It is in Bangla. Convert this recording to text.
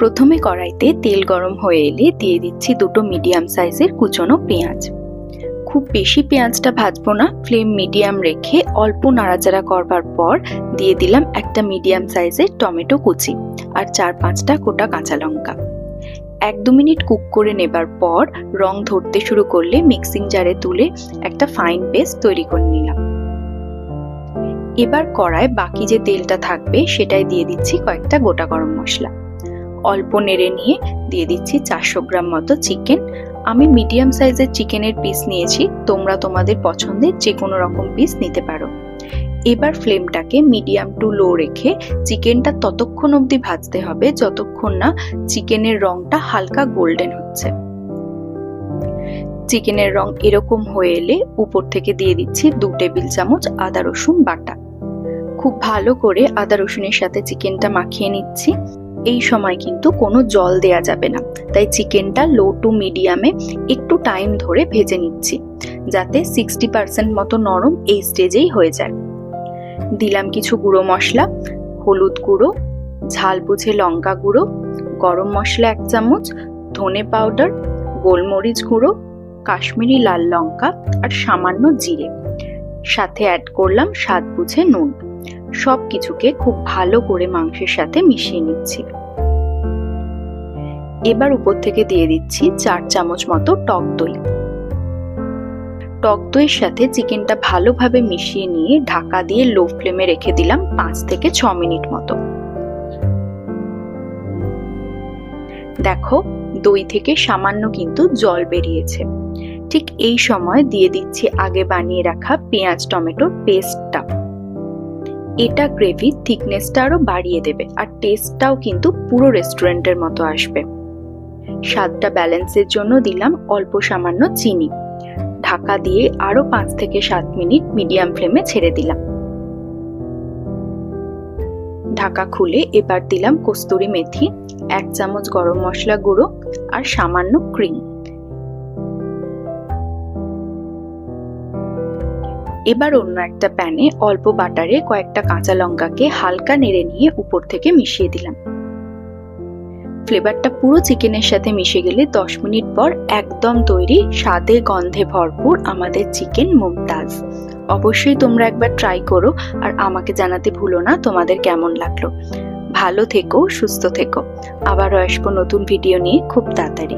প্রথমে কড়াইতে তেল গরম হয়ে এলে দিয়ে দিচ্ছি দুটো মিডিয়াম সাইজের কুচনো পেঁয়াজ। খুব বেশি পেঁয়াজটা ভাজবো না, ফ্লেম মিডিয়াম রেখে অল্প নাড়াচাড়া করবার পর দিয়ে দিলাম একটা মিডিয়াম সাইজের টমেটো কুচি আর 4-5টা গোটা কাঁচা লঙ্কা। 1-2 মিনিট কুক করে নেবার পর রং ধরতে শুরু করলে মিক্সিং জারে তুলে একটা ফাইন পেস্ট তৈরি করে নিলাম। এবার কড়ায় বাকি যে তেলটা থাকবে সেটাই দিয়ে দিচ্ছি কয়েকটা গোটা গরম মশলা। অল্প নেড়ে নিয়ে দিয়ে দিচ্ছি 400 গ্রাম মতো চিকেন। আমি মিডিয়াম সাইজের চিকেনের পিস নিয়েছি, তোমরা তোমাদের পছন্দের যে কোনো রকম পিস নিতে পারো। এবার ফ্লেমটাকে মিডিয়াম টু লো রেখে চিকেনটা ততক্ষণ অবধি ভাজতে হবে যতক্ষণ না চিকেনের রংটা হালকা গোল্ডেন হচ্ছে। চিকেনের রং এরকম হয়ে এলে উপর থেকে দিয়ে দিচ্ছি 2 টেবিল চামচ আদা রসুন বাটা। খুব ভালো করে আদা রসুনের সাথে চিকেনটা মাখিয়ে নিচ্ছি। এই সময় কিন্তু কোনো জল দেয়া যাবে না, তাই চিকেনটা লো টু মিডিয়ামে একটু টাইম ধরে ভেজে নিচ্ছি যাতে 60% মতো নরম এই স্টেজেই হয়ে যায়। দিলাম কিছু গুঁড়ো মশলা, হলুদ গুঁড়ো, ঝাল বুঝে লঙ্কা গুঁড়ো, গরম মশলা 1 চামচ, ধনে পাউডার, গোলমরিচ গুঁড়ো, কাশ্মীরি লাল লঙ্কা আর সামান্য জিরে। সাথে অ্যাড করলাম স্বাদ বুঝে নুন। সবকিছুকে খুব ভালো করে মাংসের সাথে মিশিয়ে নিচ্ছি। এবার উপর থেকে দিয়ে দিচ্ছি 4 চামচ মতো টক দই। টক দইয়ের সাথে চিকেনটা ভালোভাবে মিশিয়ে নিয়ে ঢাকা দিয়ে লো ফ্লেমে রেখে দিলাম 5 থেকে 6 মিনিট মতো। দেখো, দই থেকে সামান্য কিন্তু জল বেরিয়েছে। ঠিক এই সময় দিয়ে দিচ্ছি আগে বানিয়ে রাখা পেঁয়াজ টমেটোর পেস্টটা। এটা গ্রেভির থিকনেসটা আরো বাড়িয়ে দেবে আর টেস্টটাও কিন্তু পুরো রেস্টুরেন্টের মতো আসবে। স্বাদটা ব্যালেন্সের জন্য দিলাম অল্প সামান্য চিনি। ঢাকা দিয়ে আরো 5 থেকে 7 মিনিট মিডিয়াম ফ্লেমে ছেড়ে দিলাম। ঢাকা খুলে এবার দিলাম কস্তুরি মেথি, 1 চামচ গরম মশলা গুঁড়ো আর সামান্য ক্রিম। এবার অন্য একটা প্যানে অল্প বাটারে কয়েকটা কাঁচা লঙ্কাকে হালকা নেড়ে নিয়ে উপর থেকে মিশিয়ে দিলাম। ফ্লেভারটা পুরো চিকেনের সাথে মিশে গেলে 10 মিনিট পর একদম তৈরি, স্বাদে গন্ধে ভরপুর আমাদের চিকেন মুমতাজ। অবশ্যই তোমরা একবার ট্রাই করো আর আমাকে জানাতে ভুলো না তোমাদের কেমন লাগলো। ভালো থেকো, সুস্থ থেকো। আবারও আসবো নতুন ভিডিও নিয়ে খুব তাড়াতাড়ি।